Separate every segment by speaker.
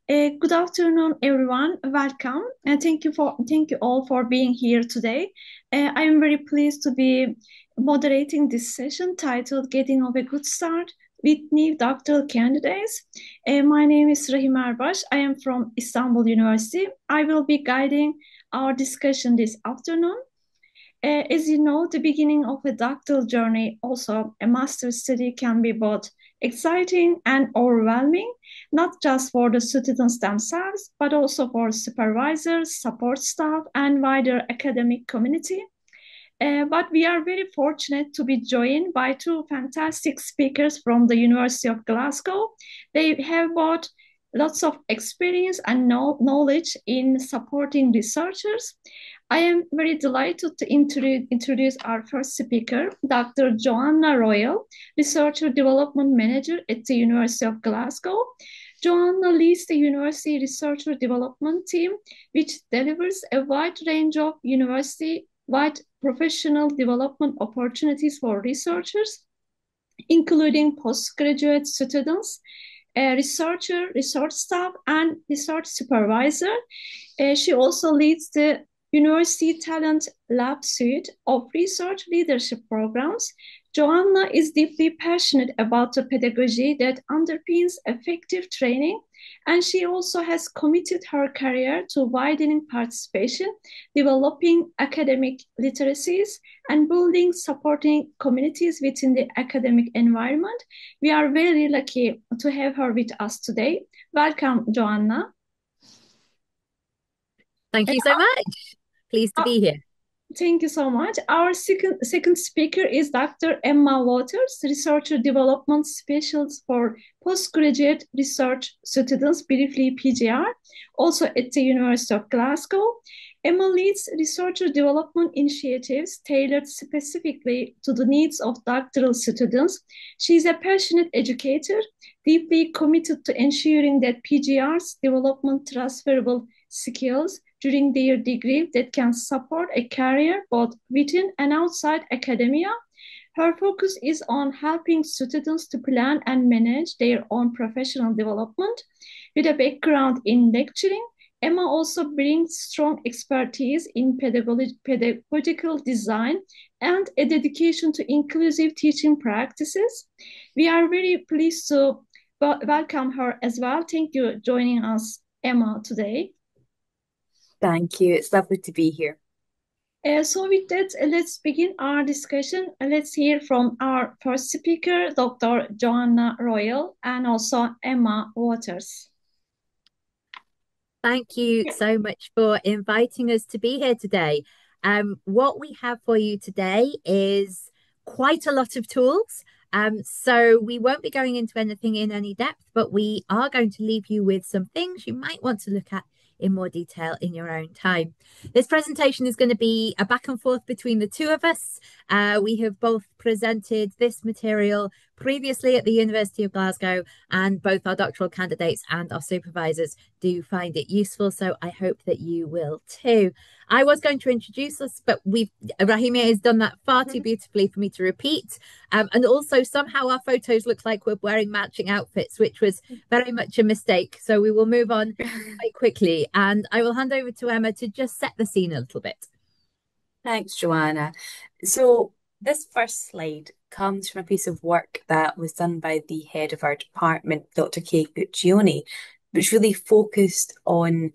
Speaker 1: Good afternoon, everyone. Welcome, and thank you all for being here today. I am very pleased to be moderating this session titled "Getting Off a Good Start with New Doctoral Candidates." My name is Rahime ERBAŞ. I am from Istanbul University. I will be guiding our discussion this afternoon. As you know, the beginning of a doctoral journey, also a master's study, can be both exciting and overwhelming, not just for the students themselves, but also for supervisors, support staff, and wider academic community. But we are very fortunate to be joined by two fantastic speakers from the University of Glasgow. They have both lots of experience and knowledge in supporting researchers. I am very delighted to introduce our first speaker, Dr. Jonna ROYLE, Researcher Development Manager at the University of Glasgow. Jonna leads the University Researcher Development Team, which delivers a wide range of university-wide professional development opportunities for researchers, including postgraduate students, researcher, research staff, and research supervisor. She also leads the University Talent Lab suite of research leadership programs. Joanna is deeply passionate about the pedagogy that underpins effective training, and she also has committed her career to widening participation, developing academic literacies, and building supporting communities within the academic environment. We are very lucky to have her with us today. Welcome, Joanna.
Speaker 2: Thank you so much. Pleased to
Speaker 1: Uh,
Speaker 2: be here.
Speaker 1: Thank you so much. Our second speaker is Dr. Emma Waters, Researcher Development Specialist for Postgraduate Research Students, briefly PGR, also at the University of Glasgow. Emma leads researcher development initiatives tailored specifically to the needs of doctoral students. She is a passionate educator, deeply committed to ensuring that PGRs development transferable skills during their degree that can support a career both within and outside academia. Her focus is on helping students to plan and manage their own professional development. With a background in lecturing, Emma also brings strong expertise in pedagogical design and a dedication to inclusive teaching practices. We are very pleased to welcome her as well. Thank you for joining us, Emma, today.
Speaker 2: Thank you. It's lovely to be here.
Speaker 1: So with that, let's begin our discussion. Let's hear from our first speaker, Dr. Jonna ROYLE, and also Emma Waters.
Speaker 2: Thank you so much for inviting us to be here today. What we have for you today is quite a lot of tools. So we won't be going into anything in any depth, but we are going to leave you with some things you might want to look at in more detail in your own time. This presentation is going to be a back and forth between the two of us. We have both presented this material previously at the University of Glasgow, and both our doctoral candidates and our supervisors do find it useful. So I hope that you will too. I was going to introduce us, but Rahime has done that far too beautifully for me to repeat. And also somehow our photos look like we're wearing matching outfits, which was very much a mistake. So we will move on quite quickly, and I will hand over to Emma to just set the scene a little bit.
Speaker 3: Thanks, Joanna. So this first slide comes from a piece of work that was done by the head of our department, Dr. Kay Guccione, which really focused on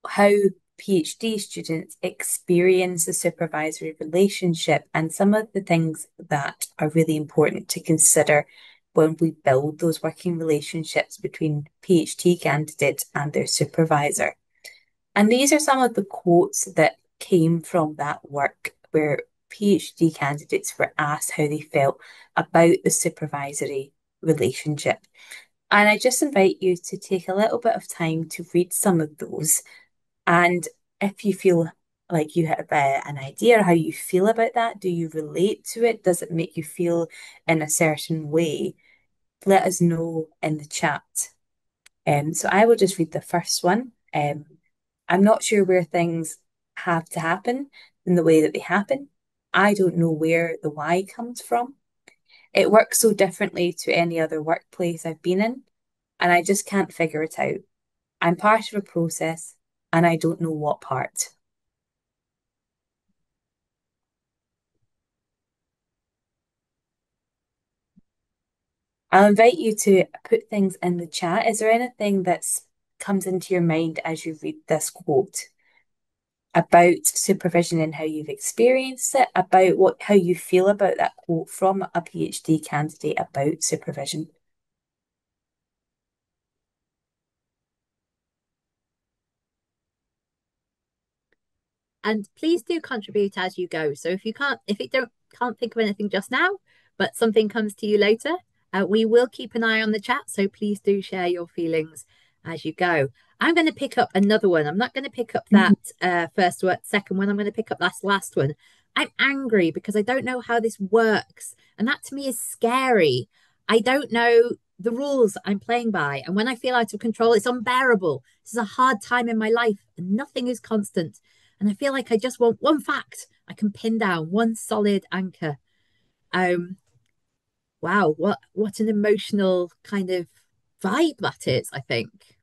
Speaker 3: how PhD students experience the supervisory relationship and some of the things that are really important to consider when we build those working relationships between PhD candidates and their supervisor. And these are some of the quotes that came from that work where PhD candidates were asked how they felt about the supervisory relationship. And I just invite you to take a little bit of time to read some of those. And if you feel like you have an idea how you feel about that, do you relate to it? Does it make you feel in a certain way? Let us know in the chat. So I will just read the first one. I'm not sure where things have to happen in the way that they happen. I don't know where the why comes from. It works so differently to any other workplace I've been in, and I just can't figure it out. I'm part of a process and I don't know what part. I'll invite you to put things in the chat. Is there anything that's comes into your mind as you read this quote about supervision and how you've experienced it, about how you feel about that quote from a PhD candidate about supervision?
Speaker 2: And please do contribute as you go. So if you can't think of anything just now, but something comes to you later, we will keep an eye on the chat. So please do share your feelings as you go. I'm going to pick up another one. I'm not going to pick up that second one. I'm going to pick up that last one. I'm angry because I don't know how this works. And that to me is scary. I don't know the rules I'm playing by. And when I feel out of control, it's unbearable. This is a hard time in my life and nothing is constant. And I feel like I just want one fact I can pin down, one solid anchor. Wow, what an emotional kind of vibe that is, I think.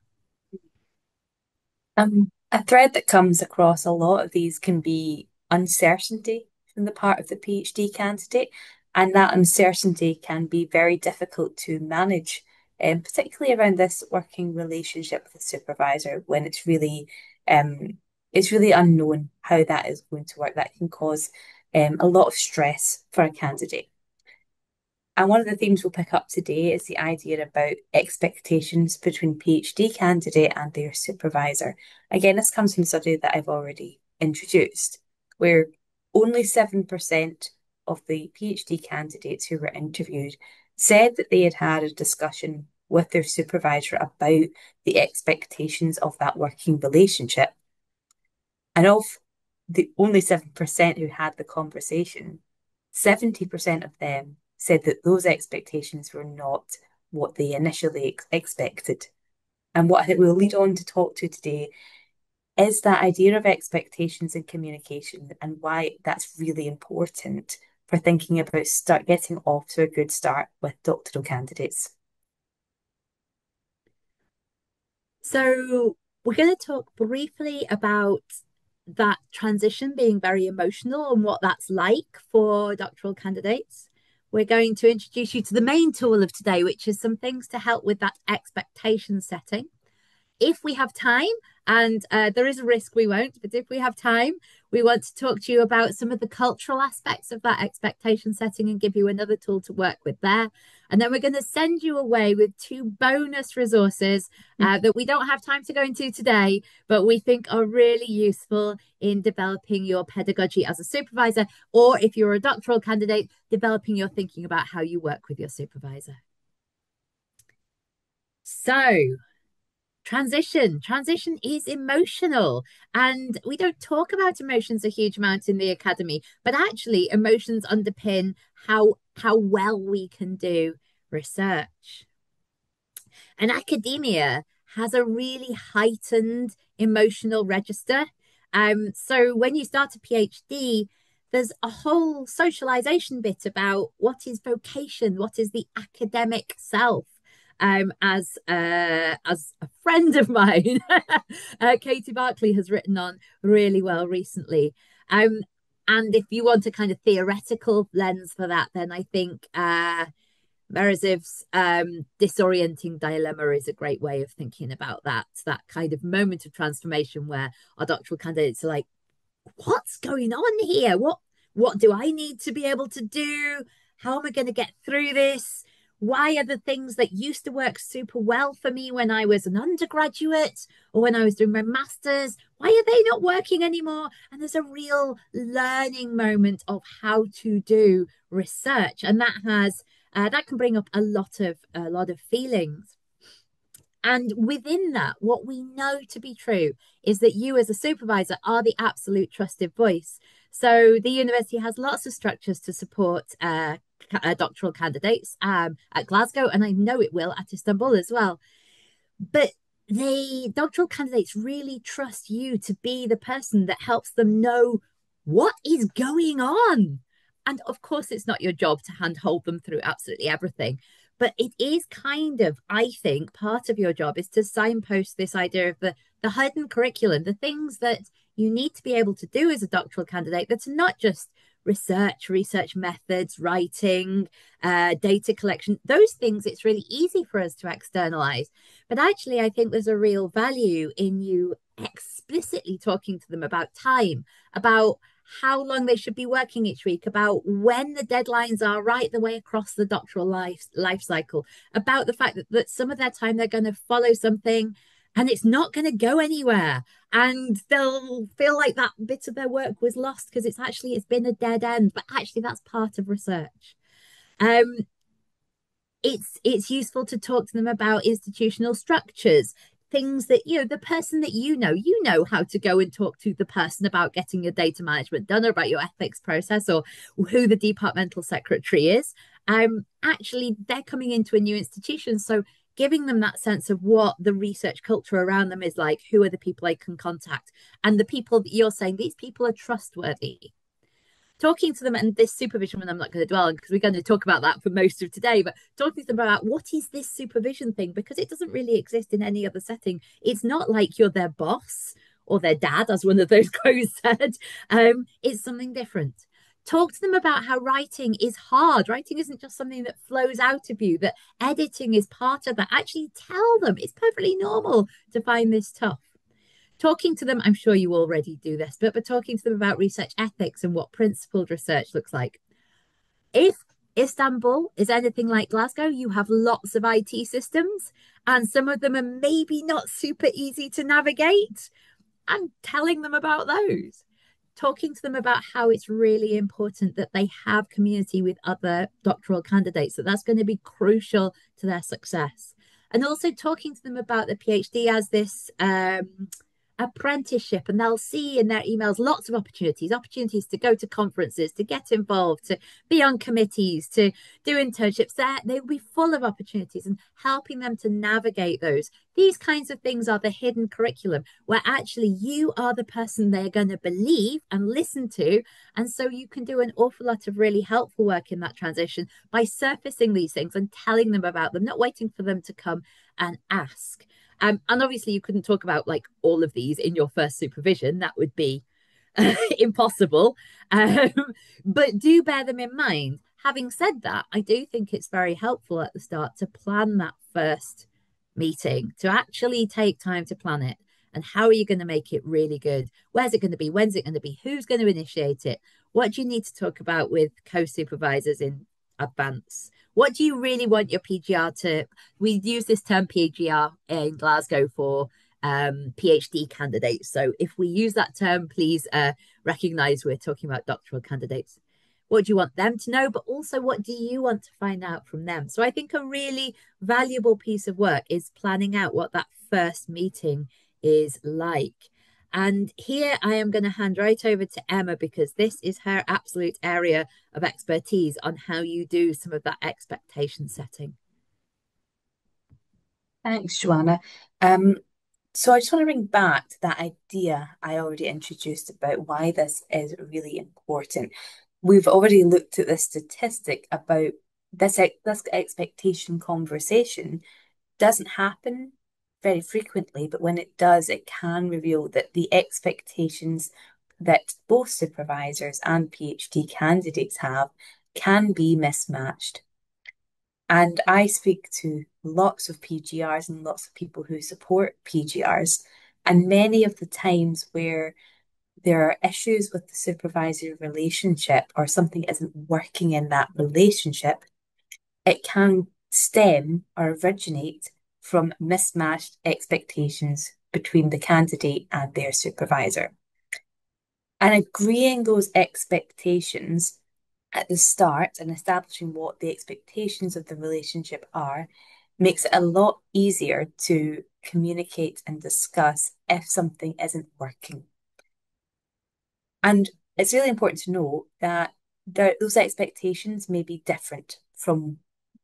Speaker 3: A thread that comes across a lot of these can be uncertainty from the part of the PhD candidate, and that uncertainty can be very difficult to manage, particularly around this working relationship with a supervisor when it's really unknown how that is going to work. That can cause a lot of stress for a candidate. And one of the themes we'll pick up today is the idea about expectations between PhD candidate and their supervisor. Again, this comes from a study that I've already introduced, where only 7% of the PhD candidates who were interviewed said that they had had a discussion with their supervisor about the expectations of that working relationship. And of the only 7% who had the conversation, 70% of them said that those expectations were not what they initially expected. And what I think we'll lead on to talk to today is that idea of expectations and communication and why that's really important for thinking about getting off to a good start with doctoral candidates.
Speaker 2: So we're going to talk briefly about that transition being very emotional and what that's like for doctoral candidates. We're going to introduce you to the main tool of today, which is some things to help with that expectation setting. If we have time, and there is a risk we won't, but if we have time, we want to talk to you about some of the cultural aspects of that expectation setting and give you another tool to work with there. And then we're going to send you away with 2 bonus resources that we don't have time to go into today, but we think are really useful in developing your pedagogy as a supervisor, or if you're a doctoral candidate, developing your thinking about how you work with your supervisor. So, transition is emotional, and we don't talk about emotions a huge amount in the academy, but actually emotions underpin how well we can do research. And academia has a really heightened emotional register. So when you start a PhD, there's a whole socialization bit about what is vocation, what is the academic self. As a friend of mine, Katie Barclay has written on really well recently. And if you want a kind of theoretical lens for that, then I think Meraziv's disorienting dilemma is a great way of thinking about that kind of moment of transformation where our doctoral candidates are like, what's going on here? What do I need to be able to do? How am I going to get through this? Why are the things that used to work super well for me when I was an undergraduate or when I was doing my master's, why are they not working anymore? And there's a real learning moment of how to do research, and that can bring up a lot of feelings. And within that, what we know to be true is that you as a supervisor are the absolute trusted voice. So the university has lots of structures to support doctoral candidates at Glasgow, and I know it will at Istanbul as well. But the doctoral candidates really trust you to be the person that helps them know what is going on. And of course, it's not your job to handhold them through absolutely everything. But it is kind of, I think, part of your job is to signpost this idea of the hidden curriculum, the things that you need to be able to do as a doctoral candidate that's not just research methods, writing, data collection, those things it's really easy for us to externalize. But actually, I think there's a real value in you explicitly talking to them about time, about how long they should be working each week, about when the deadlines are right the way across the doctoral life cycle, about the fact that some of their time they're going to follow something and it's not going to go anywhere, and they'll feel like that bit of their work was lost because it's been a dead end, but actually that's part of research. um it's useful to talk to them about institutional structures, things that, the person that you know how to go and talk to the person about getting your data management done, or about your ethics process, or who the departmental secretary is. Actually they're coming into a new institution, so giving them that sense of what the research culture around them is like, who are the people I can contact, and the people that you're saying these people are trustworthy. Talking to them, and this supervision one I'm not going to dwell on because we're going to talk about that for most of today, but talking to them about what is this supervision thing, because it doesn't really exist in any other setting. It's not like you're their boss or their dad, as one of those quotes said. It's something different. Talk to them about how writing is hard. Writing isn't just something that flows out of you, that editing is part of that. Actually tell them it's perfectly normal to find this tough. Talking to them, I'm sure you already do this, but talking to them about research ethics and what principled research looks like. If Istanbul is anything like Glasgow, you have lots of IT systems, and some of them are maybe not super easy to navigate. I'm telling them about those. Talking to them about how it's really important that they have community with other doctoral candidates, that's going to be crucial to their success. And also talking to them about the PhD as this apprenticeship, and they'll see in their emails lots of opportunities to go to conferences, to get involved, to be on committees, to do internships. They will be full of opportunities, and helping them to navigate these kinds of things are the hidden curriculum, where actually you are the person they're going to believe and listen to. And so you can do an awful lot of really helpful work in that transition by surfacing these things and telling them about them, not waiting for them to come and ask. And obviously you couldn't talk about like all of these in your first supervision. That would be impossible. But do bear them in mind. Having said that, I do think it's very helpful at the start to plan that first meeting, to actually take time to plan it. And how are you going to make it really good? Where's it going to be? When's it going to be? Who's going to initiate it? What do you need to talk about with co-supervisors in advance? What do you really want your PGR to? We use this term PGR in Glasgow for PhD candidates. So if we use that term, please recognize we're talking about doctoral candidates. What do you want them to know? But also, what do you want to find out from them? So I think a really valuable piece of work is planning out what that first meeting is like. And here I am going to hand right over to Emma, because this is her absolute area of expertise on how you do some of that expectation setting.
Speaker 3: Thanks, Joanna. So I just want to bring back to that idea I already introduced about why this is really important. We've already looked at this statistic about this expectation conversation doesn't happen very frequently, but when it does, it can reveal that the expectations that both supervisors and PhD candidates have can be mismatched. And I speak to lots of PGRs and lots of people who support PGRs, and many of the times where there are issues with the supervisory relationship or something isn't working in that relationship, it can stem or originate from mismatched expectations between the candidate and their supervisor. And agreeing those expectations at the start and establishing what the expectations of the relationship are makes it a lot easier to communicate and discuss if something isn't working. And it's really important to note that those expectations may be different from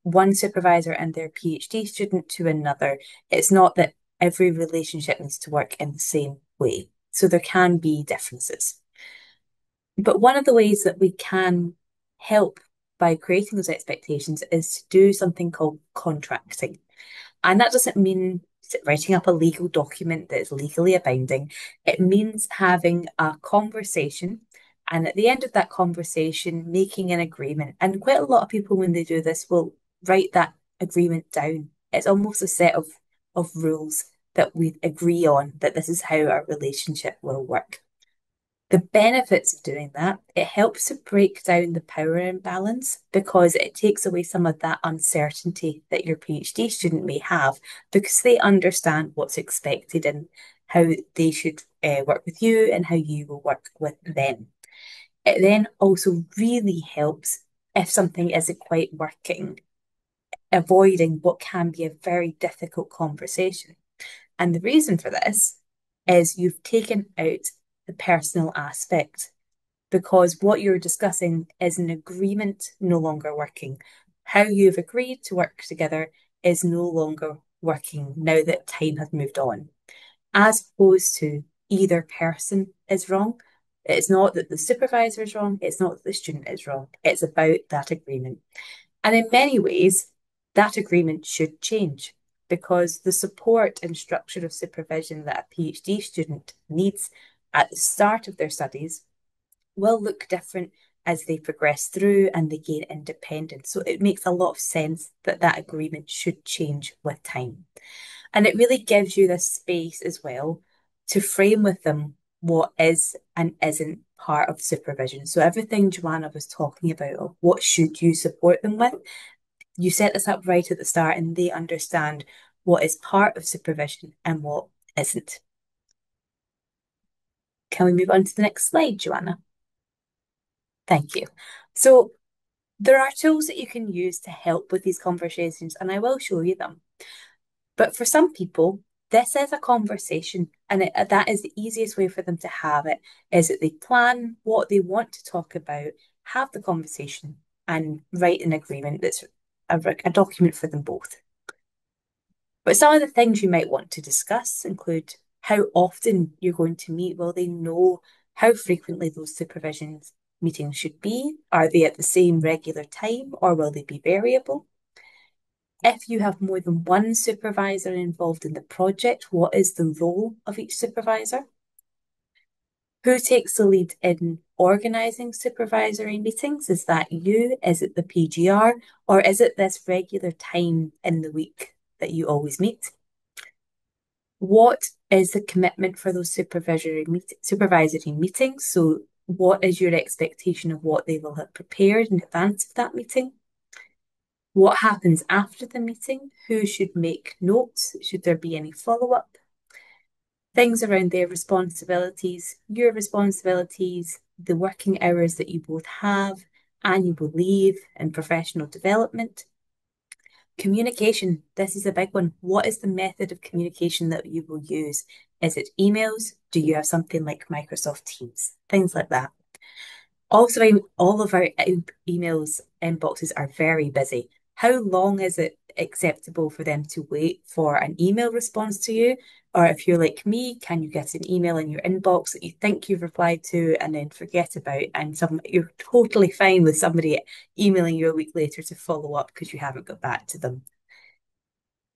Speaker 3: one supervisor and their PhD student to another. It's not that every relationship needs to work in the same way. So there can be differences. But one of the ways that we can help by creating those expectations is to do something called contracting. And that doesn't mean writing up a legal document that is legally binding. It means having a conversation, and at the end of that conversation, making an agreement. And quite a lot of people, when they do this, will write that agreement down. It's almost a set of rules that we agree on, that this is how our relationship will work. The benefits of doing that, it helps to break down the power imbalance because it takes away some of that uncertainty that your PhD student may have, because they understand what's expected and how they should work with you and how you will work with them. It then also really helps if something isn't quite working, avoiding what can be a very difficult conversation. And the reason for this is you've taken out the personal aspect, because what you're discussing is an agreement no longer working. How you've agreed to work together is no longer working now that time has moved on, as opposed to either person is wrong. It's not that the supervisor is wrong, it's not that the student is wrong, it's about that agreement. And in many ways, that agreement should change, because the support and structure of supervision that a PhD student needs at the start of their studies will look different as they progress through and they gain independence. So it makes a lot of sense that that agreement should change with time. And it really gives you this space as well to frame with them what is and isn't part of supervision. So everything Joanna was talking about, of what should you support them with, you set this up right at the start and they understand what is part of supervision and what isn't. Can we move on to the next slide, Joanna? Thank you. So there are tools that you can use to help with these conversations, and I will show you them. But for some people, this is a conversation, and that is the easiest way for them to have it, is that they plan what they want to talk about, have the conversation, and write an agreement that's a document for them both. But some of the things you might want to discuss include how often you're going to meet. Will they know how frequently those supervisions meetings should be? Are they at the same regular time, or will they be variable? If you have more than one supervisor involved in the project, what is the role of each supervisor? Who takes the lead in organising supervisory meetings? Is that you? Is it the PGR? Or is it this regular time in the week that you always meet? What is the commitment for those supervisory meetings? So what is your expectation of what they will have prepared in advance of that meeting? What happens after the meeting? Who should make notes? Should there be any follow-up? Things around their responsibilities, your responsibilities, the working hours that you both have, annual leave and professional development. Communication, this is a big one. What is the method of communication that you will use? Is it emails? Do you have something like Microsoft Teams? Things like that. Also, all of our emails inboxes are very busy. How long is it acceptable for them to wait for an email response to you? Or if you're like me, can you get an email in your inbox that you think you've replied to and then forget about, and you're totally fine with somebody emailing you a week later to follow up because you haven't got back to them?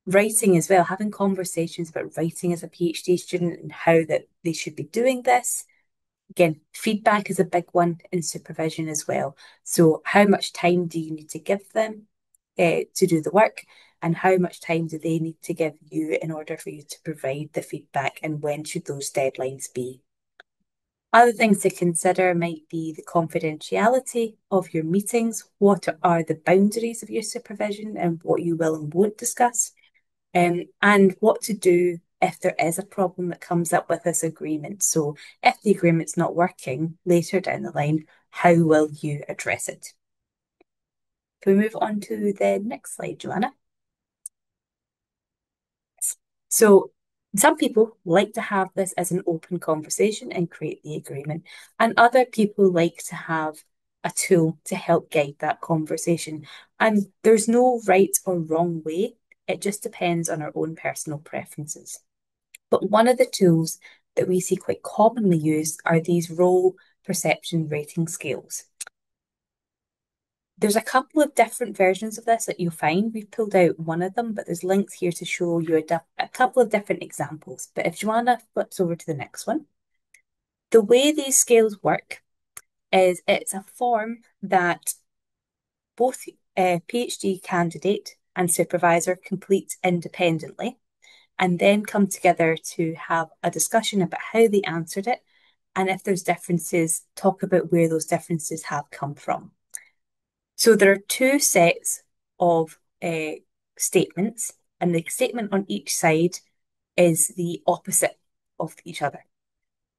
Speaker 3: Writing as well, having conversations about writing as a PhD student and how that they should be doing this. Again, feedback is a big one in supervision as well. So how much time do you need to give them to do the work, and how much time do they need to give you in order for you to provide the feedback, and when should those deadlines be? Other things to consider might be the confidentiality of your meetings. What are the boundaries of your supervision and what you will and won't discuss? And what to do if there is a problem that comes up with this agreement. So if the agreement's not working later down the line, how will you address it? Can we move on to the next slide, Joanna? So some people like to have this as an open conversation and create the agreement, and other people like to have a tool to help guide that conversation. And there's no right or wrong way. It just depends on our own personal preferences. But one of the tools that we see quite commonly used are these role perception rating scales. There's a couple of different versions of this that you'll find. We've pulled out one of them, but there's links here to show you a couple of different examples. But if Joanna flips over to the next one, the way these scales work is it's a form that both a PhD candidate and supervisor complete independently and then come together to have a discussion about how they answered it. And if there's differences, talk about where those differences have come from. So there are two sets of statements, and the statement on each side is the opposite of each other.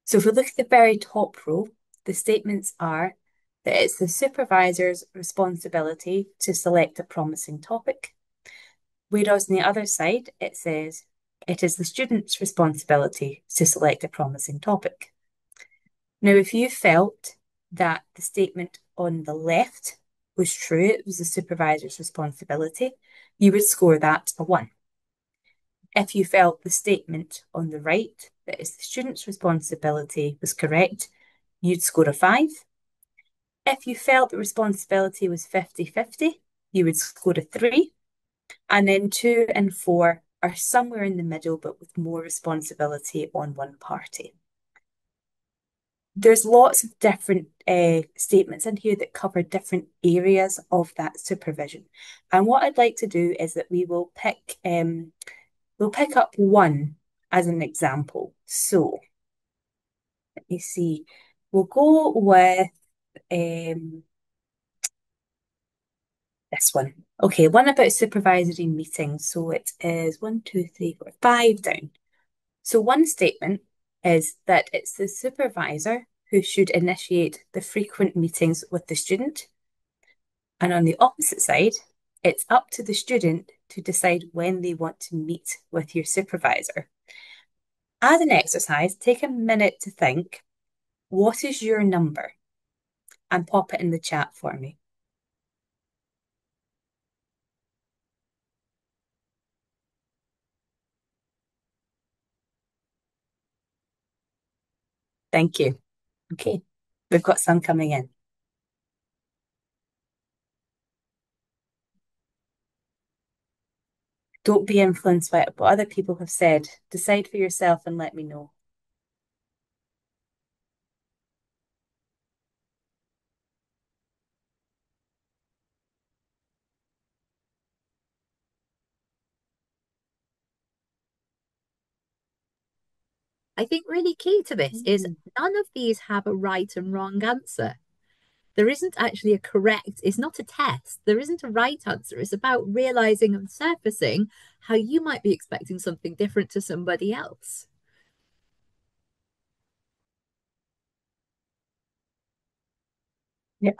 Speaker 3: So if we look at the very top row, the statements are that it's the supervisor's responsibility to select a promising topic, whereas on the other side, it says it is the student's responsibility to select a promising topic. Now, if you felt that the statement on the left was true, it was the supervisor's responsibility, you would score that a 1. If you felt the statement on the right, that is the student's responsibility, was correct, you'd score a 5. If you felt the responsibility was 50-50, you would score a 3. And then 2 and 4 are somewhere in the middle, but with more responsibility on one party. There's lots of different statements in here that cover different areas of that supervision. And what I'd like to do is that we'll pick up one as an example. So let me see. We'll go with this one. Okay, one about supervisory meetings. So it is 1, 2, 3, 4, 5 down. So one statement is that it's the supervisor who should initiate the frequent meetings with the student. And on the opposite side, it's up to the student to decide when they want to meet with your supervisor. As an exercise, take a minute to think, what is your number? And pop it in the chat for me. Thank you. Okay, we've got some coming in. Don't be influenced by what other people have said. Decide for yourself and let me know.
Speaker 2: I think really key to this is none of these have a right and wrong answer. There isn't actually a correct, it's not a test. There isn't a right answer. It's about realizing and surfacing how you might be expecting something different to somebody else.
Speaker 3: Yeah.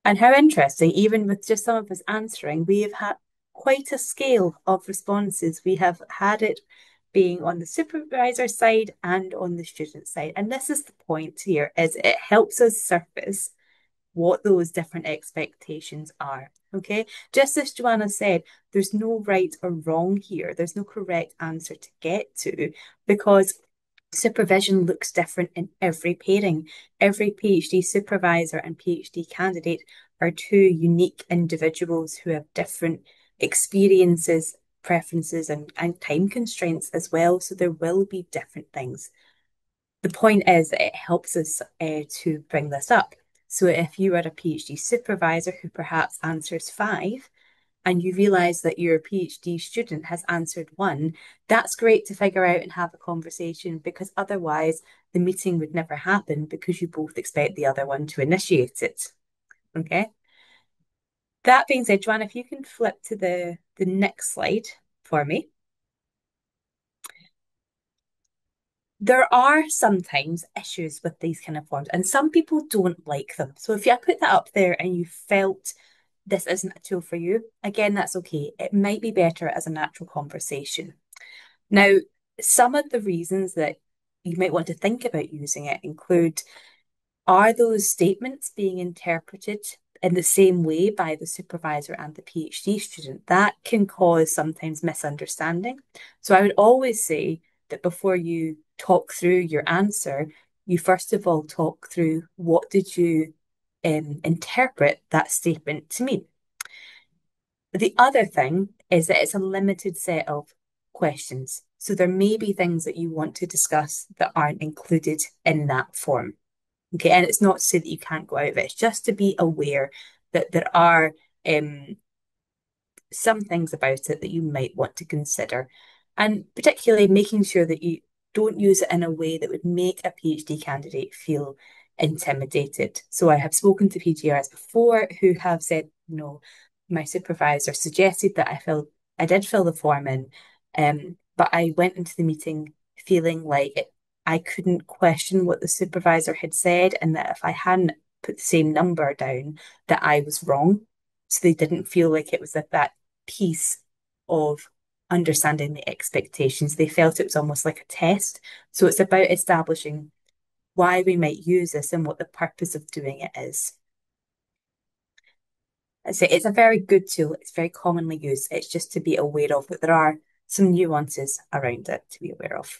Speaker 3: And how interesting, even with just some of us answering, we have had quite a scale of responses. We have had it being on the supervisor side and on the student side. And this is the point here, is it helps us surface what those different expectations are. Okay, just as Joanna said, there's no right or wrong here. There's no correct answer to get to because supervision looks different in every pairing. Every PhD supervisor and PhD candidate are two unique individuals who have different experiences, preferences, and time constraints as well. So there will be different things. The point is that it helps us to bring this up. So if you are a PhD supervisor who perhaps answers 5, and you realize that your PhD student has answered 1, that's great to figure out and have a conversation because otherwise the meeting would never happen because you both expect the other one to initiate it. Okay. That being said, Joanna, if you can flip to the next slide for me. There are sometimes issues with these kind of forms, and some people don't like them. So if I put that up there and you felt this isn't a tool for you, again, that's okay. It might be better as a natural conversation. Now, some of the reasons that you might want to think about using it include, are those statements being interpreted in the same way by the supervisor and the PhD student? That can cause sometimes misunderstanding. So I would always say that before you talk through your answer, you first of all talk through what did you interpret that statement to mean. The other thing is that it's a limited set of questions. So there may be things that you want to discuss that aren't included in that form. Okay, and it's not to say that you can't go out of it. It's just to be aware that there are some things about it that you might want to consider. And particularly making sure that you don't use it in a way that would make a PhD candidate feel intimidated. So I have spoken to PGRs before who have said, no, my supervisor suggested that I did fill the form in, but I went into the meeting feeling like I couldn't question what the supervisor had said, and that if I hadn't put the same number down, that I was wrong. So they didn't feel like it was that piece of understanding the expectations. They felt it was almost like a test. So it's about establishing why we might use this and what the purpose of doing it is. I say it's a very good tool. It's very commonly used. It's just to be aware of that there are some nuances around it to be aware of.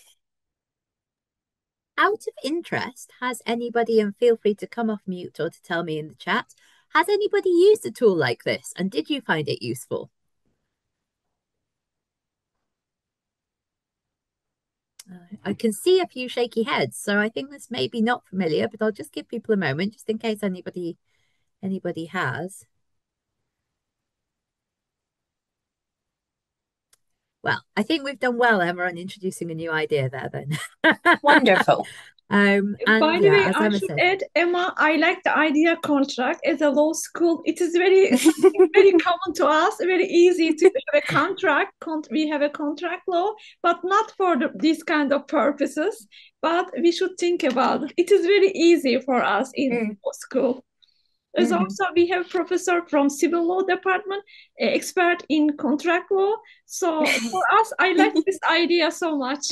Speaker 2: Out of interest, has anybody, and feel free to come off mute or to tell me in the chat, has anybody used a tool like this and did you find it useful? I can see a few shaky heads, so I think this may be not familiar, but I'll just give people a moment just in case anybody has. Well, I think we've done well, Emma, on introducing a new idea there then.
Speaker 3: Wonderful.
Speaker 2: And
Speaker 1: By the way,
Speaker 2: as
Speaker 1: I
Speaker 2: Emma
Speaker 1: should
Speaker 2: said,
Speaker 1: add, Emma, I like the idea contract as a law school. It is very very common to us, very easy to have a contract. We have a contract law, but not for these kind of purposes. But we should think about it. It is very easy for us in law school. As also, we have professor from civil law department, expert in contract law. So for us, I like this idea so much.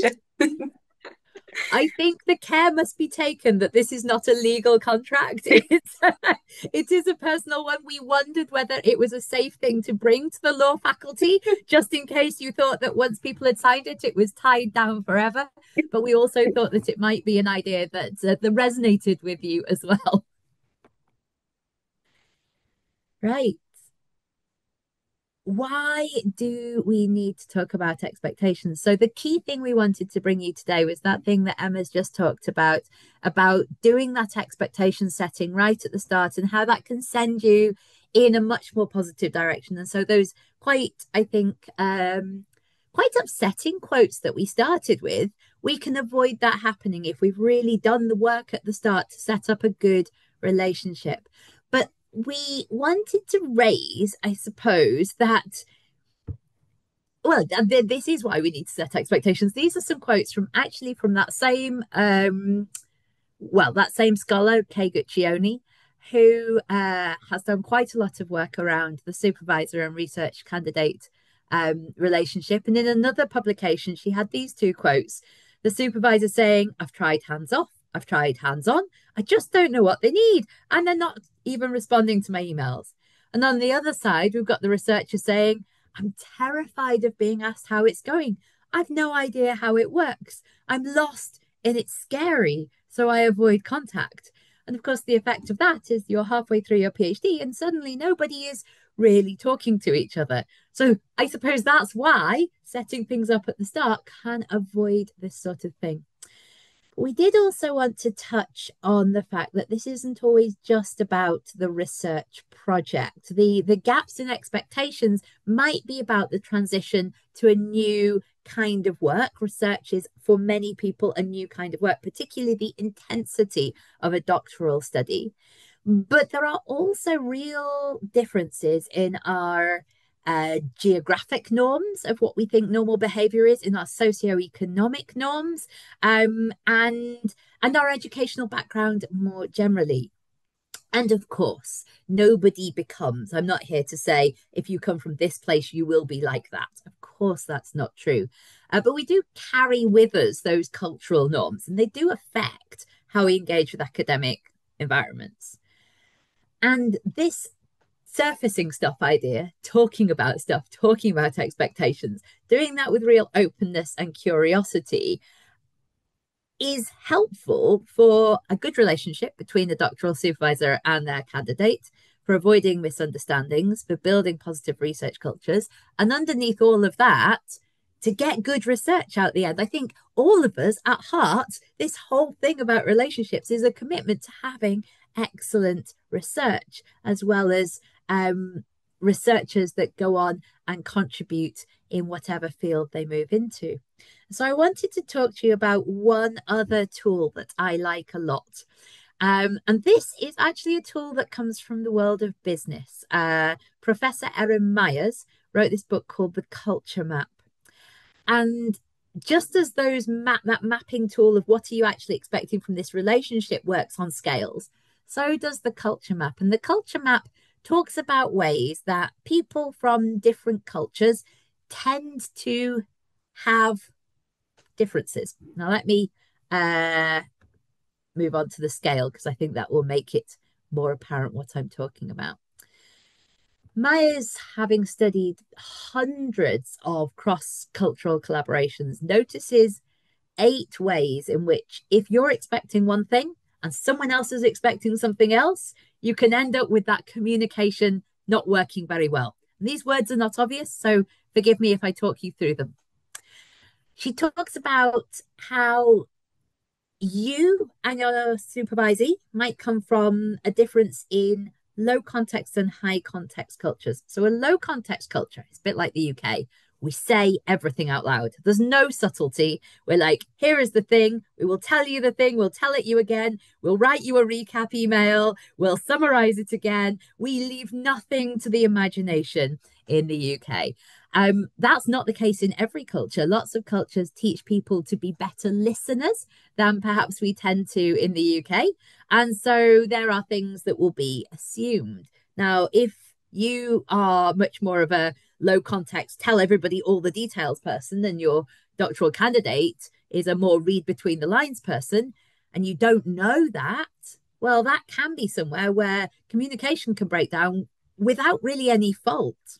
Speaker 2: I think the care must be taken that this is not a legal contract. It is a personal one. We wondered whether it was a safe thing to bring to the law faculty, just in case you thought that once people had signed it, it was tied down forever. But we also thought that it might be an idea that resonated with you as well. Right. Why do we need to talk about expectations? So the key thing we wanted to bring you today was that thing that Emma's just talked about doing that expectation setting right at the start and how that can send you in a much more positive direction. And so those quite, I think, quite upsetting quotes that we started with, we can avoid that happening if we've really done the work at the start to set up a good relationship. But we wanted to raise, I suppose, that, well, this is why we need to set expectations. These are some quotes from that same, that same scholar, Kay Guccione, who has done quite a lot of work around the supervisor and research candidate relationship. And in another publication, she had these two quotes. The supervisor saying, I've tried hands off, I've tried hands on, I just don't know what they need. And they're not even responding to my emails. And on the other side, we've got the researcher saying, I'm terrified of being asked how it's going. I've no idea how it works. I'm lost and it's scary. So I avoid contact. And of course, the effect of that is you're halfway through your PhD and suddenly nobody is really talking to each other. So I suppose that's why setting things up at the start can avoid this sort of thing. We did also want to touch on the fact that this isn't always just about the research project. The gaps in expectations might be about the transition to a new kind of work. Research is, for many people, a new kind of work, particularly the intensity of a doctoral study. But there are also real differences in our geographic norms of what we think normal behavior is, in our socioeconomic norms, and our educational background more generally. And of course, nobody becomes, I'm not here to say, if you come from this place, you will be like that. Of course, that's not true. But we do carry with us those cultural norms, and they do affect how we engage with academic environments. And this surfacing stuff idea, talking about stuff, talking about expectations, doing that with real openness and curiosity is helpful for a good relationship between the doctoral supervisor and their candidate, for avoiding misunderstandings, for building positive research cultures, and underneath all of that, to get good research out the end. I think all of us at heart, this whole thing about relationships is a commitment to having excellent research, as well as researchers that go on and contribute in whatever field they move into. So I wanted to talk to you about one other tool that I like a lot. And this is actually a tool that comes from the world of business. Professor Erin Myers wrote this book called The Culture Map. And just as that mapping tool of what are you actually expecting from this relationship works on scales, so does the culture map. And the culture map talks about ways that people from different cultures tend to have differences. Now, let me move on to the scale, because I think that will make it more apparent what I'm talking about. Myers, having studied hundreds of cross-cultural collaborations, notices 8 ways in which if you're expecting one thing and someone else is expecting something else, you can end up with that communication not working very well. And these words are not obvious, so forgive me if I talk you through them. She talks about how you and your supervisee might come from a difference in low context and high context cultures. So a low context culture is a bit like the UK. We say everything out loud. There's no subtlety. We're like, here is the thing. We will tell you the thing. We'll tell it you again. We'll write you a recap email. We'll summarize it again. We leave nothing to the imagination in the UK. That's not the case in every culture. Lots of cultures teach people to be better listeners than perhaps we tend to in the UK. And so there are things that will be assumed. Now, if you are much more of a low context, tell everybody all the details person, and your doctoral candidate is a more read between the lines person, and you don't know that, well, that can be somewhere where communication can break down without really any fault.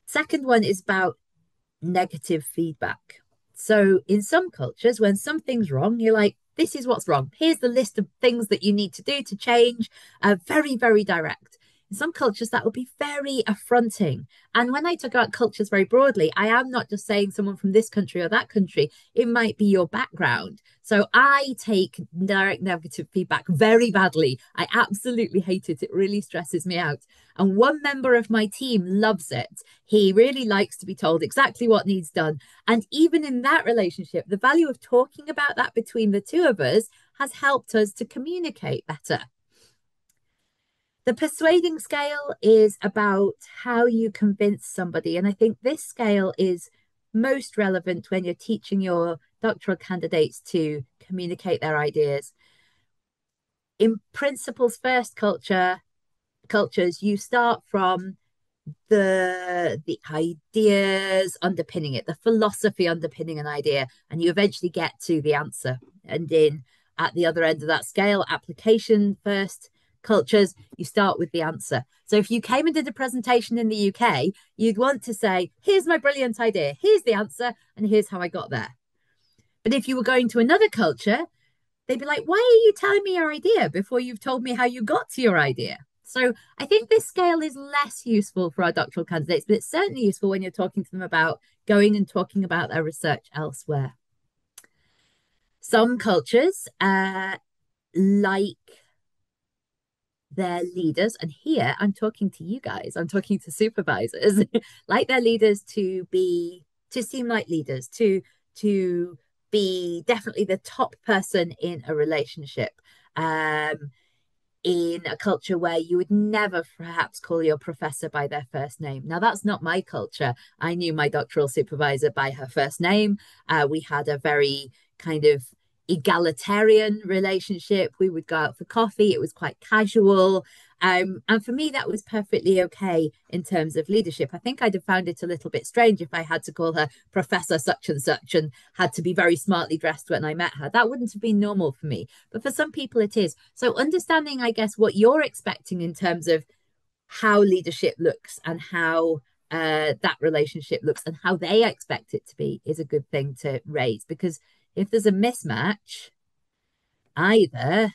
Speaker 2: Second one is about negative feedback. So in some cultures, when something's wrong, you're like, this is what's wrong. Here's the list of things that you need to do to change. Very, very direct. In some cultures, that will be very affronting. And when I talk about cultures very broadly, I am not just saying someone from this country or that country. It might be your background. So I take direct negative feedback very badly. I absolutely hate it. It really stresses me out. And one member of my team loves it. He really likes to be told exactly what needs done. And even in that relationship, the value of talking about that between the two of us has helped us to communicate better. The persuading scale is about how you convince somebody. And I think this scale is most relevant when you're teaching your doctoral candidates to communicate their ideas. In principles first cultures, you start from the ideas underpinning it, the philosophy underpinning an idea, and you eventually get to the answer. And at the other end of that scale, application first cultures, you start with the answer. So if you came and did a presentation in the UK, you'd want to say, here's my brilliant idea, here's the answer, and here's how I got there. But if you were going to another culture, they'd be like, why are you telling me your idea before you've told me how you got to your idea? So I think this scale is less useful for our doctoral candidates, but it's certainly useful when you're talking to them about going and talking about their research elsewhere. Some cultures like their leaders, and here I'm talking to you guys, I'm talking to supervisors, like their leaders to seem like leaders, to be definitely the top person in a relationship. In a culture where you would never perhaps call your professor by their first name. Now, that's not my culture. I knew my doctoral supervisor by her first name. We had a very kind of egalitarian relationship. We would go out for coffee. It was quite casual. And for me, that was perfectly okay in terms of leadership. I think I'd have found it a little bit strange if I had to call her Professor such and had to be very smartly dressed when I met her. That wouldn't have been normal for me. But for some people, it is. So understanding, I guess, what you're expecting in terms of how leadership looks and how that relationship looks and how they expect it to be is a good thing to raise. Because if there's a mismatch, either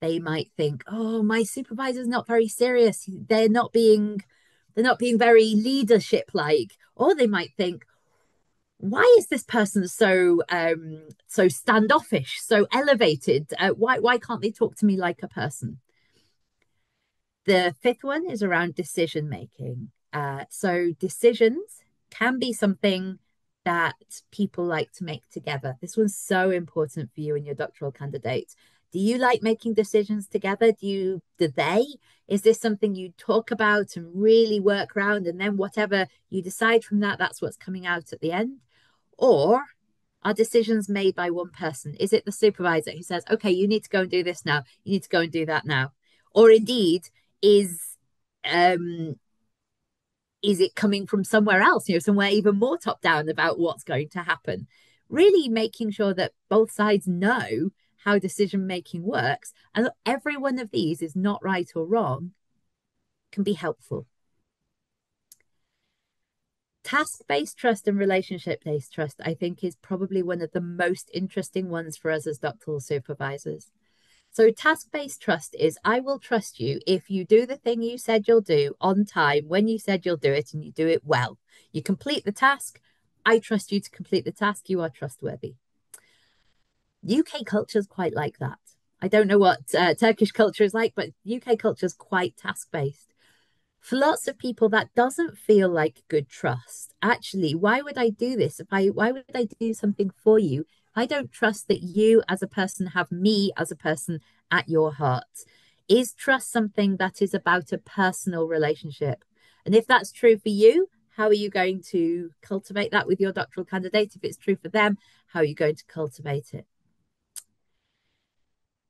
Speaker 2: they might think, oh, my supervisor's not very serious. They're not being very leadership like. Or they might think, why is this person so standoffish, so elevated? Why can't they talk to me like a person? The fifth one is around decision making. So decisions can be something that people like to make together. This one's so important for you and your doctoral candidate. Do you like making decisions together? Do they? Is this something you talk about and really work around, and then whatever you decide from that, that's what's coming out at the end? Or are decisions made by one person? Is it the supervisor who says, okay, you need to go and do this now, you need to go and do that now? Or indeed, is it coming from somewhere else, somewhere even more top down about what's going to happen? Really making sure that both sides know how decision making works, and that every one of these is not right or wrong, can be helpful. Task-based trust and relationship-based trust, I think, is probably one of the most interesting ones for us as doctoral supervisors. So task-based trust is, I will trust you if you do the thing you said you'll do on time, when you said you'll do it, and you do it well. You complete the task. I trust you to complete the task. You are trustworthy. UK culture is quite like that. I don't know what Turkish culture is like, but UK culture is quite task-based. For lots of people, that doesn't feel like good trust. Actually, why would I do this? Why would I do something for you? I don't trust that you as a person have me as a person at your heart. Is trust something that is about a personal relationship? And if that's true for you, how are you going to cultivate that with your doctoral candidate? If it's true for them, how are you going to cultivate it?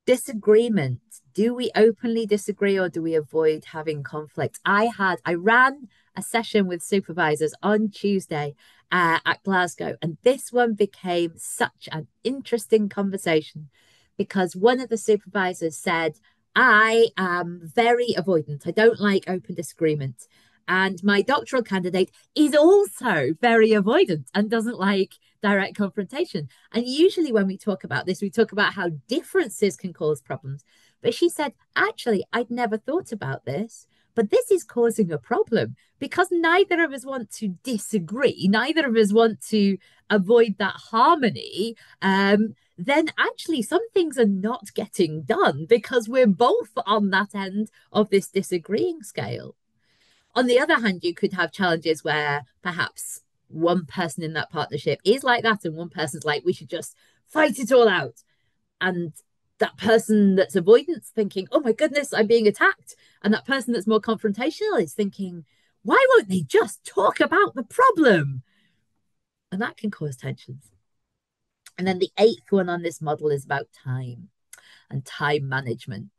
Speaker 2: Disagreement. Do we openly disagree, or do we avoid having conflict? I ran a session with supervisors on Tuesday at Glasgow, and this one became such an interesting conversation because one of the supervisors said, I am very avoidant. I don't like open disagreement. And my doctoral candidate is also very avoidant and doesn't like direct confrontation. And usually when we talk about this, we talk about how differences can cause problems. But she said, actually, I'd never thought about this, but this is causing a problem because neither of us want to disagree. Neither of us want to avoid that harmony. Then actually some things are not getting done because we're both on that end of this disagreeing scale. On the other hand, you could have challenges where perhaps one person in that partnership is like that and one person's like, we should just fight it all out. And that person that's avoidant thinking, oh my goodness, I'm being attacked. And that person that's more confrontational is thinking, why won't they just talk about the problem? And that can cause tensions. And then the eighth one on this model is about time and time management.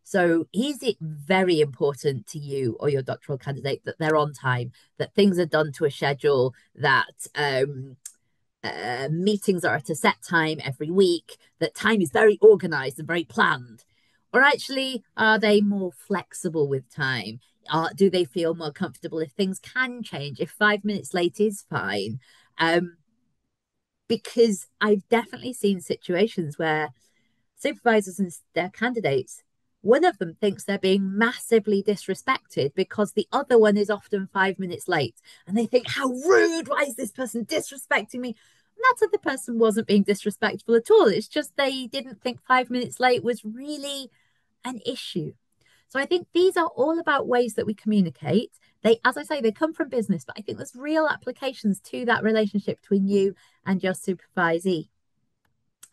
Speaker 2: So is it very important to you or your doctoral candidate that they're on time, that things are done to a schedule, that meetings are at a set time every week, that time is very organized and very planned? Or actually, are they more flexible with time? Do they feel more comfortable if things can change, if 5 minutes late is fine? Because I've definitely seen situations where supervisors and their candidates, one of them thinks they're being massively disrespected because the other one is often 5 minutes late. And they think, how rude, why is this person disrespecting me? And that other person wasn't being disrespectful at all. It's just they didn't think 5 minutes late was really an issue. So I think these are all about ways that we communicate. They, as I say, they come from business, but I think there's real applications to that relationship between you and your supervisee.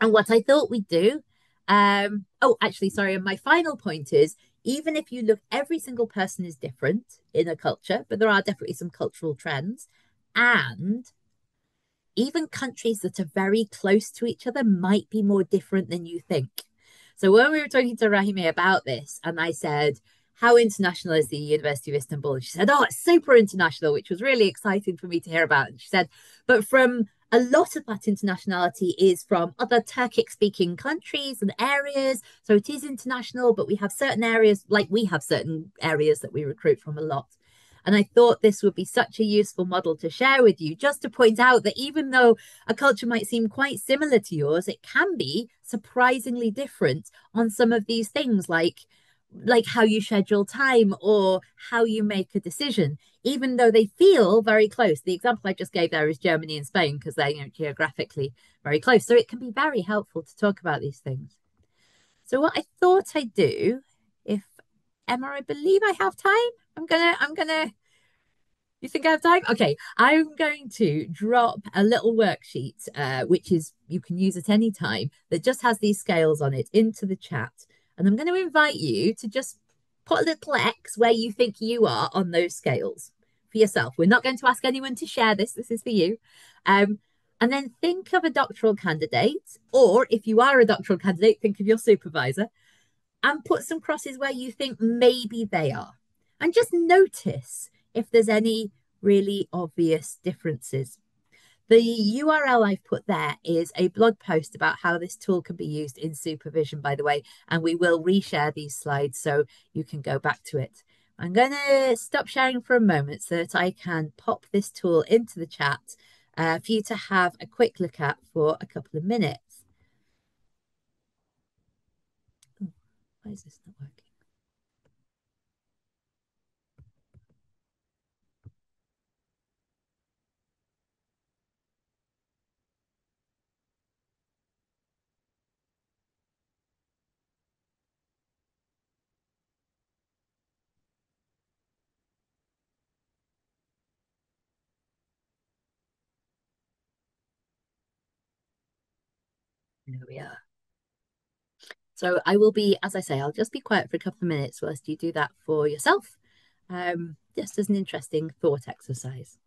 Speaker 2: And what I thought we'd do, and my final point is, even if you look, every single person is different in a culture, but there are definitely some cultural trends. And even countries that are very close to each other might be more different than you think. So when we were talking to Rahime about this, and I said, how international is the University of Istanbul? And she said, oh, it's super international, which was really exciting for me to hear about. And she said, but from a lot of that internationality is from other Turkic speaking countries and areas. So it is international, but we have certain areas, like we have certain areas that we recruit from a lot. And I thought this would be such a useful model to share with you, just to point out that even though a culture might seem quite similar to yours, it can be surprisingly different on some of these things, like how you schedule time or how you make a decision, even though they feel very close. The example I just gave there is Germany and Spain because they're, geographically very close. So it can be very helpful to talk about these things. So what I thought I'd do, if Emma, I believe I have time. You think I have time? Okay, I'm going to drop a little worksheet, which is you can use at any time, that just has these scales on it into the chat. And I'm going to invite you to just put a little X where you think you are on those scales for yourself. We're not going to ask anyone to share this. This is for you. And then think of a doctoral candidate, or if you are a doctoral candidate, think of your supervisor and put some crosses where you think maybe they are. And just notice if there's any really obvious differences. The URL I've put there is a blog post about how this tool can be used in supervision, by the way, and we will reshare these slides so you can go back to it. I'm going to stop sharing for a moment so that I can pop this tool into the chat for you to have a quick look at for a couple of minutes. Why is this not working? There we are. So I will be, as I say, I'll just be quiet for a couple of minutes whilst you do that for yourself, just as an interesting thought exercise.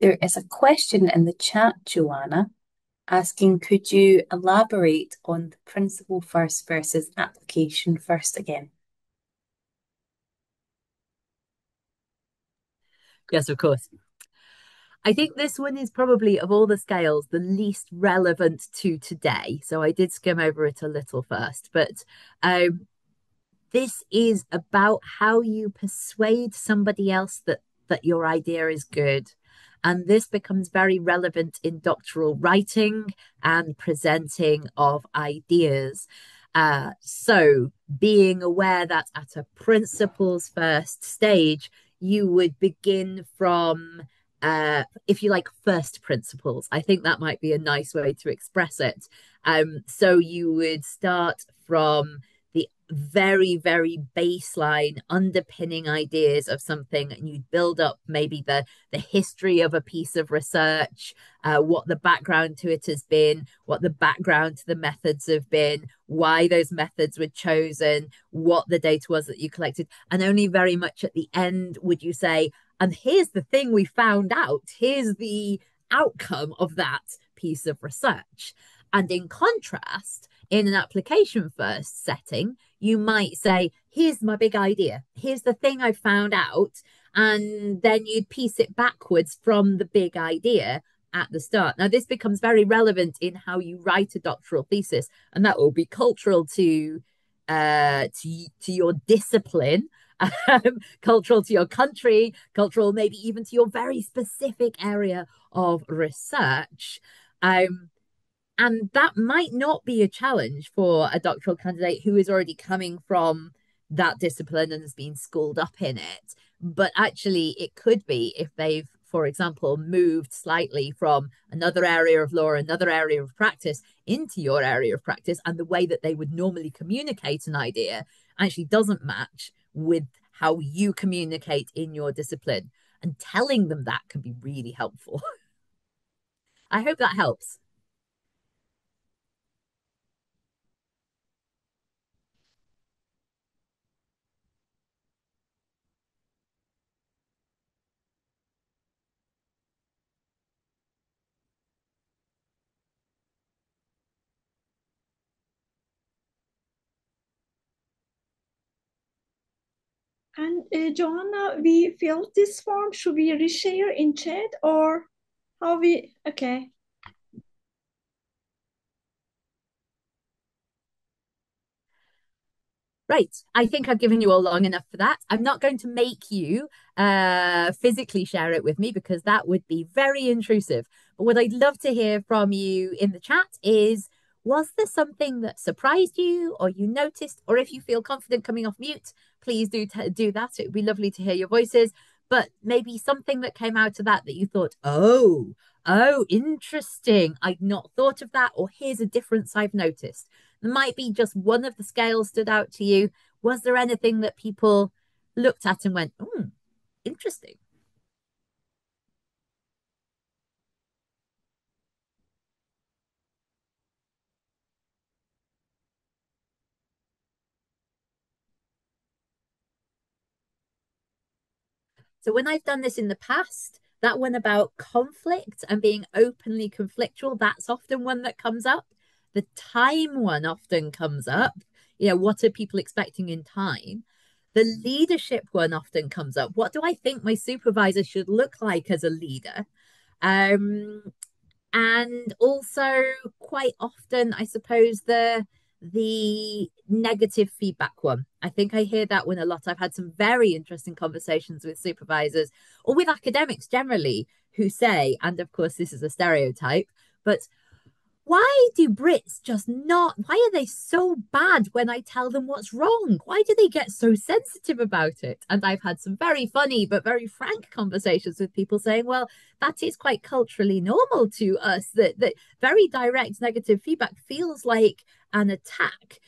Speaker 3: There is a question in the chat, Joanna, asking, could you elaborate on the principle first versus application first again?
Speaker 2: Yes, of course. I think this one is probably, of all the scales, the least relevant to today. So I did skim over it a little first, but this is about how you persuade somebody else that your idea is good. And this becomes very relevant in doctoral writing and presenting of ideas. So being aware that at a principles first stage, you would begin from, if you like, first principles. I think that might be a nice way to express it. So you would start from the very, very baseline underpinning ideas of something, and you build up maybe the history of a piece of research, what the background to it has been, what the background to the methods have been, why those methods were chosen, what the data was that you collected, and only very much at the end would you say, and here's the thing we found out, here's the outcome of that piece of research. And in contrast, in an application first setting, you might say, here's my big idea, here's the thing I found out, and then you'd piece it backwards from the big idea at the start. Now, this becomes very relevant in how you write a doctoral thesis, and that will be cultural to your discipline, cultural to your country, cultural maybe even to your very specific area of research. And that might not be a challenge for a doctoral candidate who is already coming from that discipline and has been schooled up in it. But actually, it could be if they've, for example, moved slightly from another area of law, another area of practice into your area of practice, and the way that they would normally communicate an idea actually doesn't match with how you communicate in your discipline. And telling them that can be really helpful. I hope that helps.
Speaker 1: And Joanna, we filled this form. Should we reshare in chat or how we? Okay.
Speaker 2: Right. I think I've given you all long enough for that. I'm not going to make you physically share it with me because that would be very intrusive. But what I'd love to hear from you in the chat is, was there something that surprised you or you noticed? Or if you feel confident coming off mute, please do that. It would be lovely to hear your voices. But maybe something that came out of that you thought, oh, interesting. I'd not thought of that. Or here's a difference I've noticed. There might be just one of the scales stood out to you. Was there anything that people looked at and went, interesting? So when I've done this in the past, that one about conflict and being openly conflictual, that's often one that comes up. The time one often comes up. What are people expecting in time? The leadership one often comes up. What do I think my supervisor should look like as a leader? And also quite often, I suppose, the negative feedback one. I think I hear that one a lot. I've had some very interesting conversations with supervisors or with academics generally who say, and of course this is a stereotype, but why do Brits just not, why are they so bad when I tell them what's wrong? Why do they get so sensitive about it? And I've had some very funny but very frank conversations with people saying, well, that is quite culturally normal to us, that very direct negative feedback feels like an attack.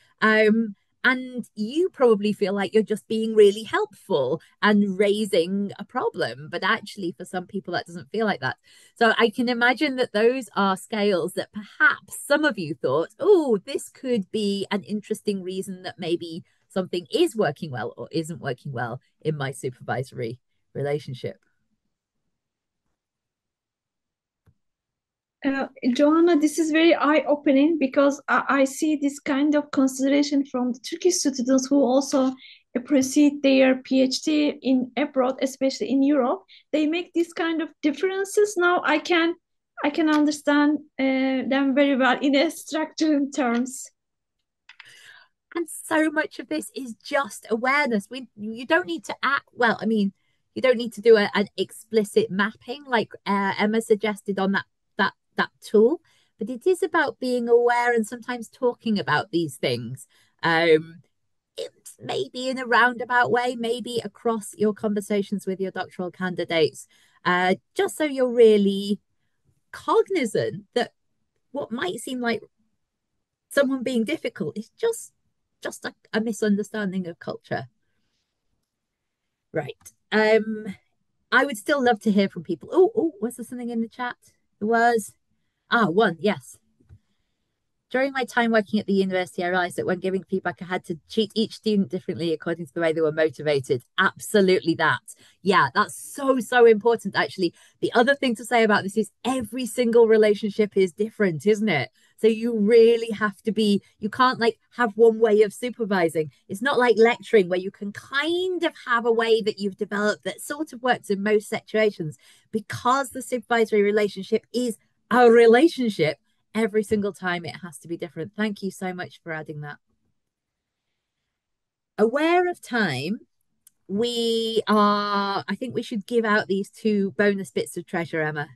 Speaker 2: And you probably feel like you're just being really helpful and raising a problem. But actually, for some people, that doesn't feel like that. So I can imagine that those are scales that perhaps some of you thought, oh, this could be an interesting reason that maybe something is working well or isn't working well in my supervisory relationship.
Speaker 1: Joanna, this is very eye-opening because I see this kind of consideration from the Turkish students who also proceed their PhD in abroad, especially in Europe. They make these kind of differences. Now I can understand them very well in a structural terms.
Speaker 2: And so much of this is just awareness. You don't need to act well. I mean, you don't need to do an explicit mapping like Emma suggested on that tool, but it is about being aware and sometimes talking about these things. Maybe in a roundabout way, maybe across your conversations with your doctoral candidates, just so you're really cognizant that what might seem like someone being difficult is just just a misunderstanding of culture. Right. I would still love to hear from people. Oh, was there something in the chat? There was. One, yes. During my time working at the university, I realized that when giving feedback, I had to treat each student differently according to the way they were motivated. Absolutely that. Yeah, that's so, so important, actually. The other thing to say about this is every single relationship is different, isn't it? So you really have to be, you can't like have one way of supervising. It's not like lecturing where you can kind of have a way that you've developed that sort of works in most situations. Because the supervisory relationship is a relationship, every single time it has to be different. Thank you so much for adding that. Aware of time, I think we should give out these two bonus bits of treasure, Emma.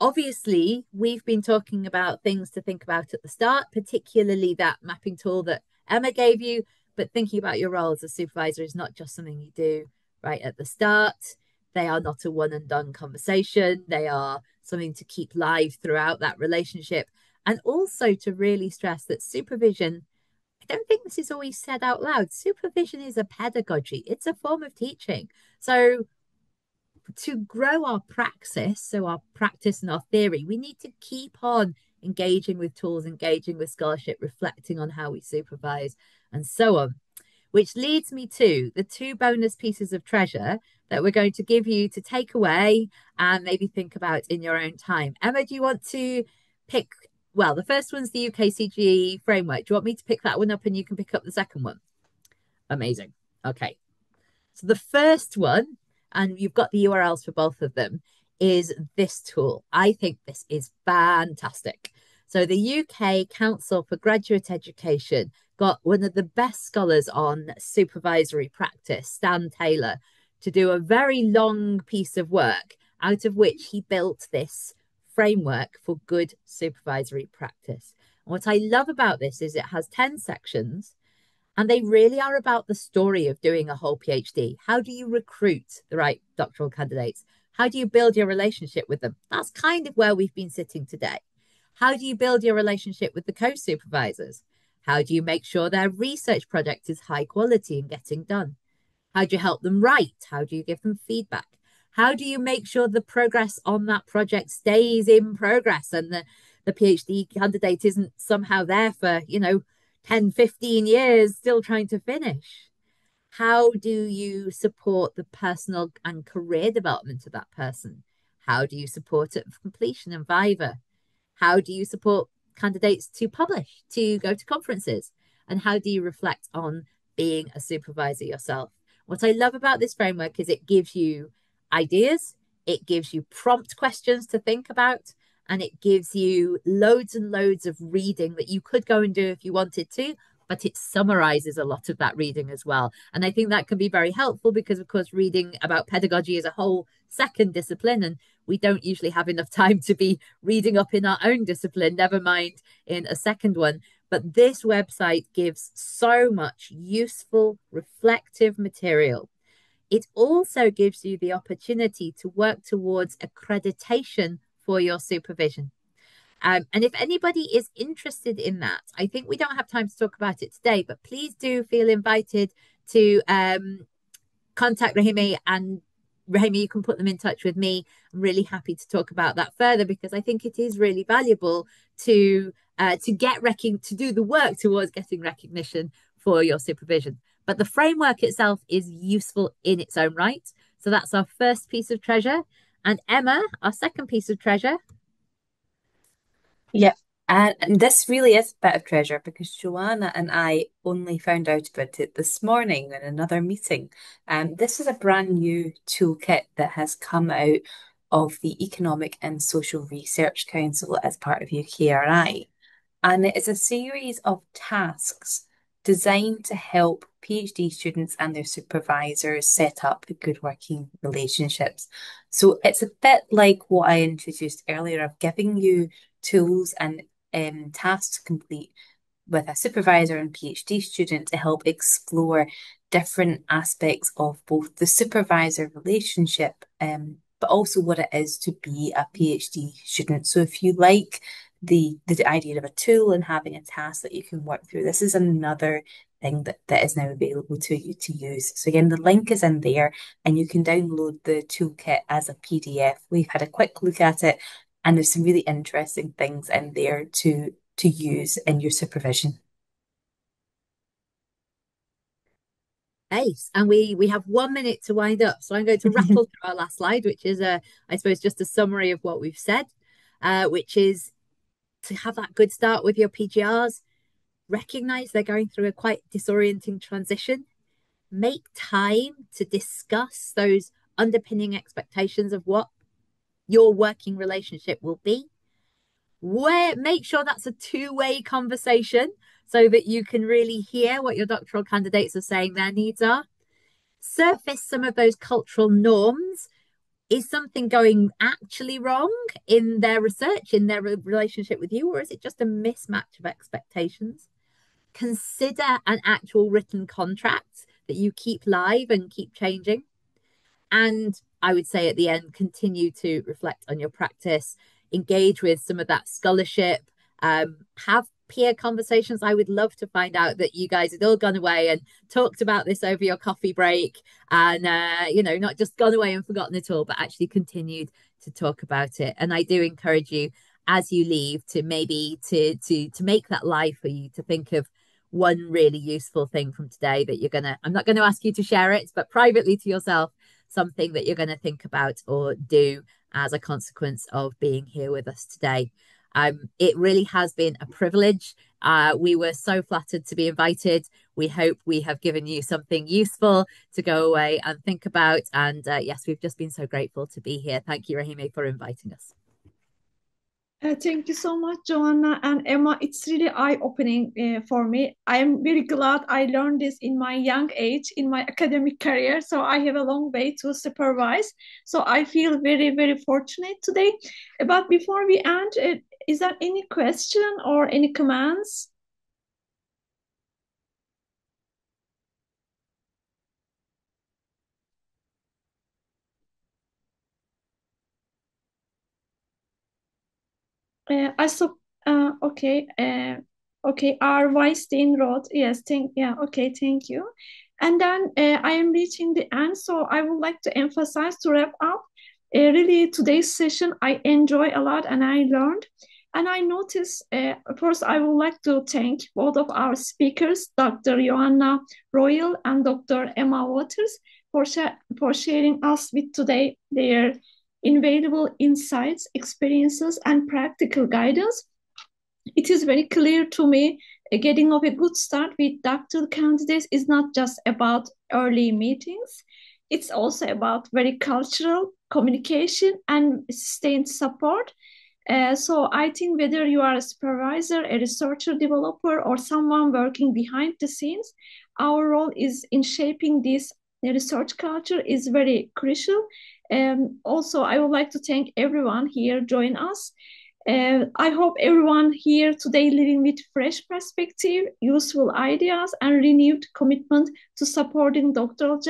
Speaker 2: Obviously, we've been talking about things to think about at the start, particularly that mapping tool that Emma gave you, but thinking about your role as a supervisor is not just something you do right at the start. They are not a one and done conversation. They are something to keep live throughout that relationship. And also to really stress that supervision, I don't think this is always said out loud. Supervision is a pedagogy, it's a form of teaching. So to grow our praxis, so our practice and our theory, we need to keep on engaging with tools, engaging with scholarship, reflecting on how we supervise, and so on. Which leads me to the two bonus pieces of treasure that we're going to give you to take away and maybe think about in your own time. Emma, do you want to pick? Well, the first one's the UKCGE framework. Do you want me to pick that one up and you can pick up the second one? Amazing. Okay. So the first one, and you've got the URLs for both of them, is this tool. I think this is fantastic. So the UK Council for Graduate Education got one of the best scholars on supervisory practice, Stan Taylor, to do a very long piece of work, out of which he built this framework for good supervisory practice. And what I love about this is it has 10 sections, and they really are about the story of doing a whole PhD. How do you recruit the right doctoral candidates? How do you build your relationship with them? That's kind of where we've been sitting today. How do you build your relationship with the co-supervisors? How do you make sure their research project is high quality and getting done? How do you help them write? How do you give them feedback? How do you make sure the progress on that project stays in progress and the PhD candidate isn't somehow there for, 10, 15 years still trying to finish? How do you support the personal and career development of that person? How do you support it for completion and Viva? How do you support candidates to publish, to go to conferences? And how do you reflect on being a supervisor yourself? What I love about this framework is it gives you ideas, it gives you prompt questions to think about, and it gives you loads and loads of reading that you could go and do if you wanted to, but it summarizes a lot of that reading as well. And I think that can be very helpful because, of course, reading about pedagogy is a whole second discipline, and we don't usually have enough time to be reading up in our own discipline, never mind in a second one. But this website gives so much useful, reflective material. It also gives you the opportunity to work towards accreditation for your supervision. And if anybody is interested in that, I think we don't have time to talk about it today, but please do feel invited to contact Rahime, and Rahime, you can put them in touch with me. I'm really happy to talk about that further because I think it is really valuable to do the work towards getting recognition for your supervision. But the framework itself is useful in its own right. So that's our first piece of treasure. And Emma, our second piece of treasure.
Speaker 3: Yeah, and this really is a bit of treasure because Joanna and I only found out about it this morning in another meeting. This is a brand new toolkit that has come out of the Economic and Social Research Council as part of UKRI. And it is a series of tasks designed to help PhD students and their supervisors set up good working relationships. So it's a bit like what I introduced earlier of giving you tools and tasks to complete with a supervisor and PhD student to help explore different aspects of both the supervisor relationship, but also what it is to be a PhD student. So if you like the idea of a tool and having a task that you can work through. This is another thing that is now available to you to use. So again, the link is in there and you can download the toolkit as a PDF. We've had a quick look at it and there's some really interesting things in there to use in your supervision.
Speaker 2: Ace. And we have 1 minute to wind up. So I'm going to rattle through our last slide, which is I suppose just a summary of what we've said, which is to have that good start with your PGRs, recognize they're going through a quite disorienting transition, make time to discuss those underpinning expectations of what your working relationship will be. Make sure that's a two-way conversation so that you can really hear what your doctoral candidates are saying their needs are. Surface some of those cultural norms. Is something going actually wrong in their research, in their relationship with you, or is it just a mismatch of expectations? Consider an actual written contract that you keep live and keep changing. And I would say at the end, continue to reflect on your practice, engage with some of that scholarship, have peer conversations. I would love to find out that you guys had all gone away and talked about this over your coffee break and, not just gone away and forgotten it all, but actually continued to talk about it. And I do encourage you as you leave to maybe to make that live for you, to think of one really useful thing from today that I'm not going to ask you to share it, but privately to yourself, something that you're going to think about or do as a consequence of being here with us today. It really has been a privilege. We were so flattered to be invited. We hope we have given you something useful to go away and think about. And yes, we've just been so grateful to be here. Thank you, Rahime, for inviting us.
Speaker 1: Thank you so much, Jonna and Emma. It's really eye-opening for me. I am very glad I learned this in my young age, in my academic career. So I have a long way to supervise. So I feel very, very fortunate today. But before we end, is there any question or any comments? Assoc, okay, okay. R. Weinstein wrote, yes, okay, thank you. And then I am reaching the end, so I would like to emphasize to wrap up. Really, today's session I enjoy a lot, and I learned. And I noticed, first, I would like to thank both of our speakers, Dr. Jonna Royal and Dr. Emma Waters, for sharing us with today their invaluable insights, experiences, and practical guidance. It is very clear to me getting off a good start with doctoral candidates is not just about early meetings. It's also about very cultural communication and sustained support. So I think whether you are a supervisor, a researcher, developer, or someone working behind the scenes, our role is in shaping this research culture is very crucial. Also, I would like to thank everyone here join us. I hope everyone here today living with fresh perspective, useful ideas, and renewed commitment to supporting doctoral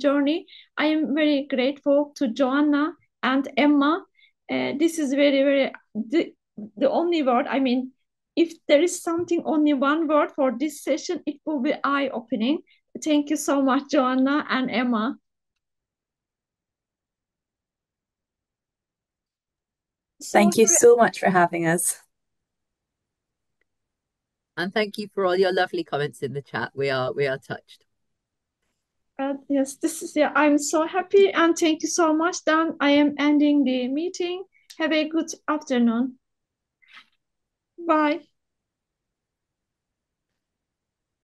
Speaker 1: journey. I am very grateful to Joanna and Emma. This is very, very, the only word, I mean, if there is something, only one word for this session, it will be eye-opening. Thank you so much, Joanna and Emma.
Speaker 3: Thank you so much for having us.
Speaker 2: And thank you for all your lovely comments in the chat. We are touched.
Speaker 1: Yes, I'm so happy and thank you so much. Then I am ending the meeting. Have a good afternoon. Bye.